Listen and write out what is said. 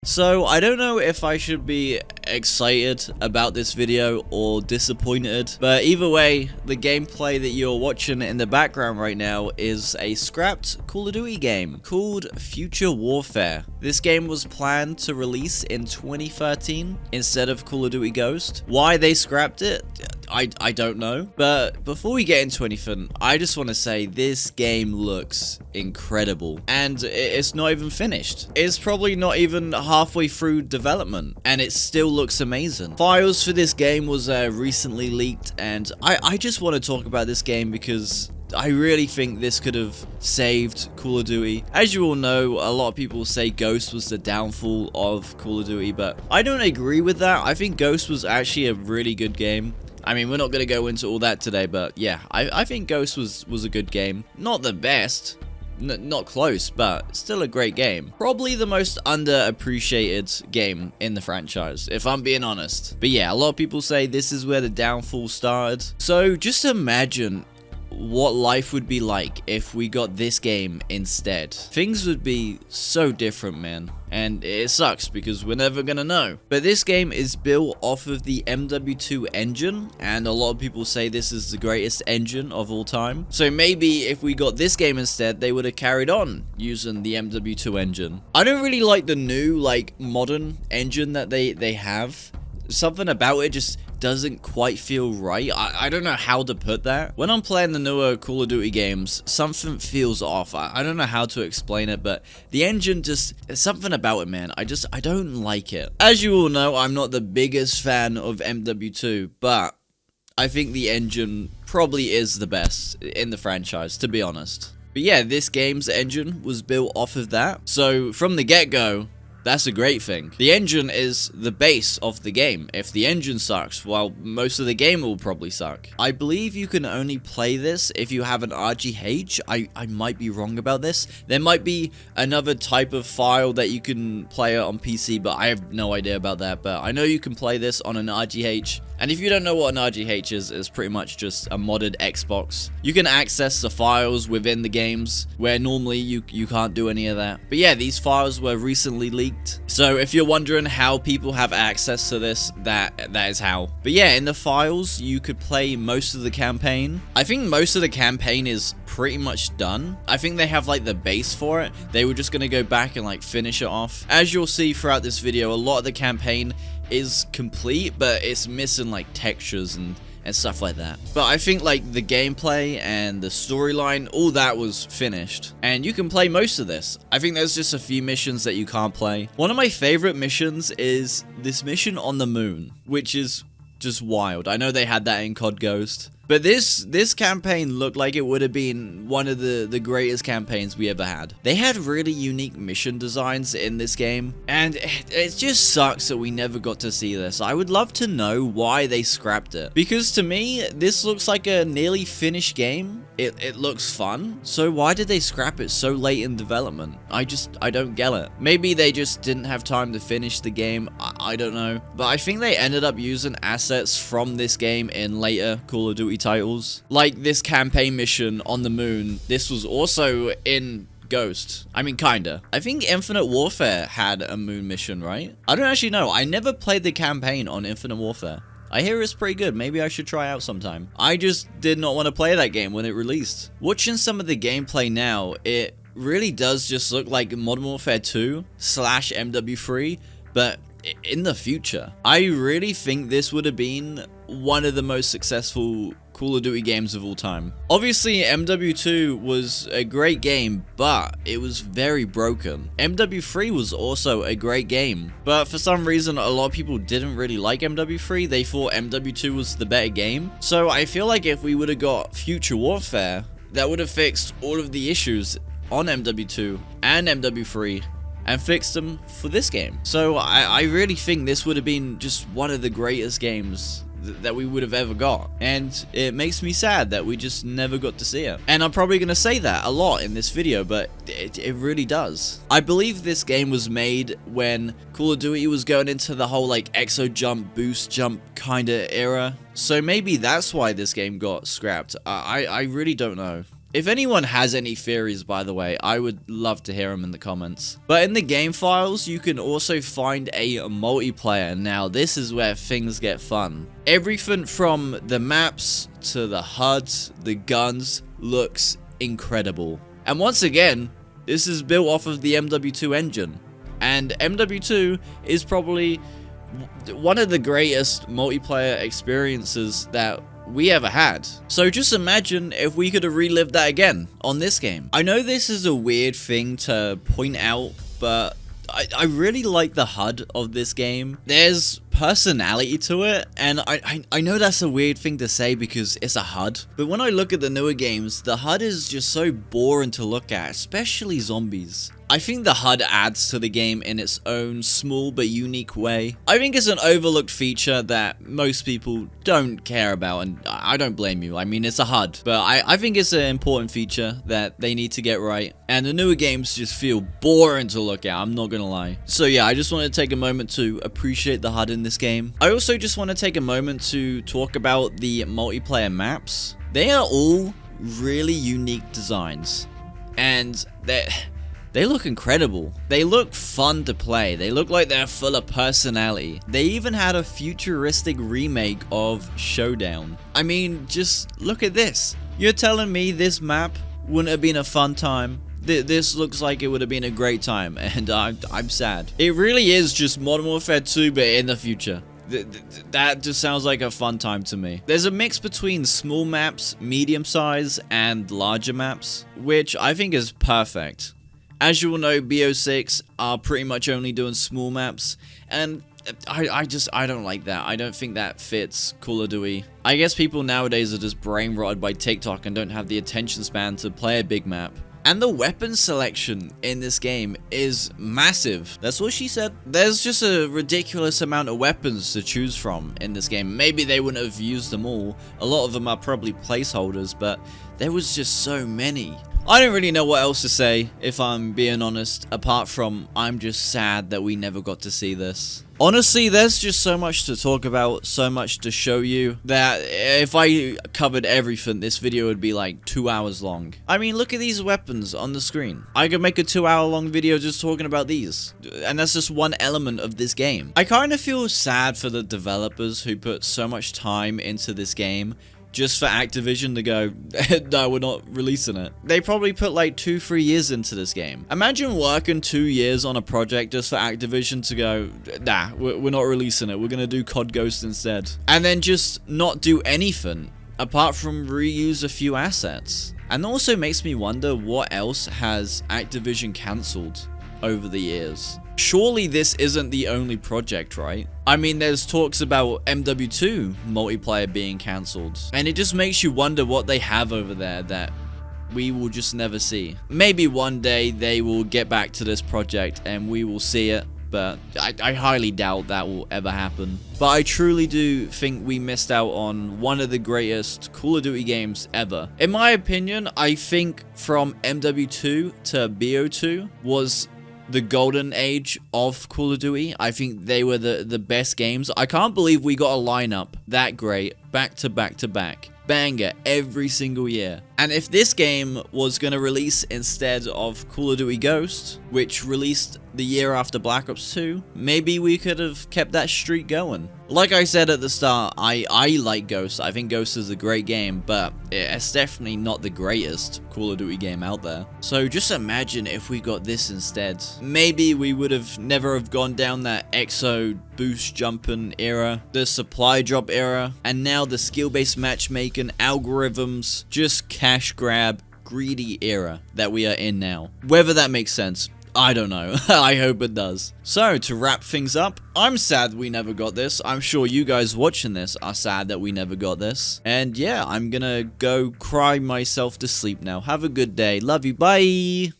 So I don't know if I should be excited about this video or disappointed, but either way, the gameplay that you're watching in the background right now is a scrapped Call of Duty game called Future Warfare. This game was planned to release in 2013 instead of Call of Duty Ghost. Why they scrapped it, I don't know. But before we get into anything, I just want to say this game looks incredible, and it's not even finished. It's probably not even halfway through development, and it still looks amazing. Files for this game was recently leaked, and I just want to talk about this game because I really think this could have saved Call of Duty. As you all know, a lot of people say Ghost was the downfall of Call of Duty, but I don't agree with that. I think Ghost was actually a really good game. I mean, we're not going to go into all that today, but yeah, I think Ghost was a good game. Not the best, not close, but still a great game. Probably the most underappreciated game in the franchise, if I'm being honest. But yeah, a lot of people say this is where the downfall started. So just imagine what life would be like if we got this game instead. Things would be so different, man. And it sucks because we're never gonna know. But this game is built off of the MW2 engine, and a lot of people say this is the greatest engine of all time. So maybe if we got this game instead, they would have carried on using the MW2 engine. I don't really like the new, like, modern engine that they have. Something about it just doesn't quite feel right. I don't know how to put that. When I'm playing the newer Call of Duty games, something feels off. I don't know how to explain it, but the engine just, there's something about it, man. I don't like it. As you all know, I'm not the biggest fan of MW2, but I think the engine probably is the best in the franchise, to be honest. But yeah, this game's engine was built off of that. So from the get-go, that's a great thing. The engine is the base of the game. If the engine sucks, well, most of the game will probably suck. I believe you can only play this if you have an RGH. I might be wrong about this. There might be another type of file that you can play it on PC, but I have no idea about that. But I know you can play this on an RGH. And if you don't know what an RGH is, it's pretty much just a modded Xbox. You can access the files within the games, where normally you can't do any of that. But yeah, these files were recently leaked. So if you're wondering how people have access to this, that is how. But yeah, in the files, you could play most of the campaign. I think most of the campaign is pretty much done. I think they have like the base for it. They were just gonna go back and like finish it off. As you'll see throughout this video, a lot of the campaign is complete, but it's missing like textures and stuff like that. But I think like the gameplay and the storyline, all that was finished, and you can play most of this. I think there's just a few missions that you can't play. One of my favorite missions is this mission on the moon, which is just wild. I know they had that in COD Ghost, but this campaign looked like it would have been one of the greatest campaigns we ever had. They had really unique mission designs in this game, and it just sucks that we never got to see this. I would love to know why they scrapped it, because to me, this looks like a nearly finished game. It looks fun, so why did they scrap it so late in development? I don't get it. Maybe they just didn't have time to finish the game, I don't know. But I think they ended up using assets from this game in later Call of Duty titles. Like this campaign mission on the moon, this was also in Ghost. I mean, kinda. I think Infinite Warfare had a moon mission, right? I don't actually know. I never played the campaign on Infinite Warfare. I hear it's pretty good. Maybe I should try out sometime. I just did not want to play that game when it released. Watching some of the gameplay now, it really does just look like Modern Warfare 2 / MW3, but in the future. I really think this would have been one of the most successful Call of Duty games of all time. Obviously, MW2 was a great game, but it was very broken. MW3 was also a great game, but for some reason, a lot of people didn't really like MW3. They thought MW2 was the better game. So I feel like if we would have got Future Warfare, that would have fixed all of the issues on MW2 and MW3 and fixed them for this game. So I really think this would have been just one of the greatest games that we would have ever got, and it makes me sad that we just never got to see it. And I'm probably gonna say that a lot in this video, but it really does. I believe this game was made when Call of Duty was going into the whole like exo jump, boost jump kind of era, so maybe that's why this game got scrapped. I really don't know. If anyone has any theories, by the way, I would love to hear them in the comments. But in the game files, you can also find a multiplayer. Now, this is where things get fun. Everything from the maps to the HUDs, the guns, looks incredible. And once again, this is built off of the MW2 engine. And MW2 is probably one of the greatest multiplayer experiences that we ever had. So just imagine if we could have relived that again on this game. I know this is a weird thing to point out, but I really like the HUD of this game. There's personality to it, and I know that's a weird thing to say because it's a HUD, but when I look at the newer games, the HUD is just so boring to look at, especially zombies. I think the HUD adds to the game in its own small but unique way. I think it's an overlooked feature that most people don't care about, and I don't blame you. I mean, it's a HUD, but I think it's an important feature that they need to get right, and the newer games just feel boring to look at, I'm not gonna lie. So yeah, I just want to take a moment to appreciate the HUD in this game. I also just want to take a moment to talk about the multiplayer maps. They are all really unique designs, and they look incredible. They look fun to play. They look like they're full of personality. They even had a futuristic remake of Showdown. I mean, just look at this. You're telling me this map wouldn't have been a fun time? This looks like it would have been a great time, and I'm sad. It really is just Modern Warfare 2, but in the future. That just sounds like a fun time to me. There's a mix between small maps, medium size, and larger maps, which I think is perfect. As you will know, BO6 are pretty much only doing small maps, and I don't like that. I don't think that fits Call of Duty. I guess people nowadays are just brain rotted by TikTok and don't have the attention span to play a big map. And the weapon selection in this game is massive. That's what she said. There's just a ridiculous amount of weapons to choose from in this game. Maybe they wouldn't have used them all. A lot of them are probably placeholders, but there was just so many. I don't really know what else to say, if I'm being honest, apart from I'm just sad that we never got to see this. Honestly, there's just so much to talk about, so much to show you, that if I covered everything, this video would be like 2 hours long. I mean, look at these weapons on the screen. I could make a 2-hour long video just talking about these, and that's just one element of this game. I kind of feel sad for the developers who put so much time into this game, just for Activision to go, no, we're not releasing it. They probably put like 2-3 years into this game. Imagine working 2 years on a project just for Activision to go, nah, we're not releasing it. We're gonna do COD Ghost instead. And then just not do anything apart from reuse a few assets. And also makes me wonder what else has Activision cancelled over the years. Surely this isn't the only project, right? I mean, there's talks about MW2 multiplayer being cancelled, and it just makes you wonder what they have over there that we will just never see. Maybe one day they will get back to this project and we will see it, but I highly doubt that will ever happen. But I truly do think we missed out on one of the greatest Call of Duty games ever. In my opinion, I think from MW2 to BO2 was the golden age of Call of Duty. I think they were the best games. I can't believe we got a lineup that great back to back to back. Banger every single year. And if this game was going to release instead of Call of Duty Ghost, which released the year after Black Ops 2, maybe we could have kept that streak going. Like I said at the start, I like Ghost. I think Ghost is a great game, but it's definitely not the greatest Call of Duty game out there. So just imagine if we got this instead. Maybe we would have never have gone down that EXO boost jumping era, the supply drop era, and now the skill-based matchmaking, algorithms, just cash grab, greedy era that we are in now. Whether that makes sense, I don't know. I hope it does. So, to wrap things up, I'm sad we never got this. I'm sure you guys watching this are sad that we never got this. And yeah, I'm gonna go cry myself to sleep now. Have a good day. Love you. Bye.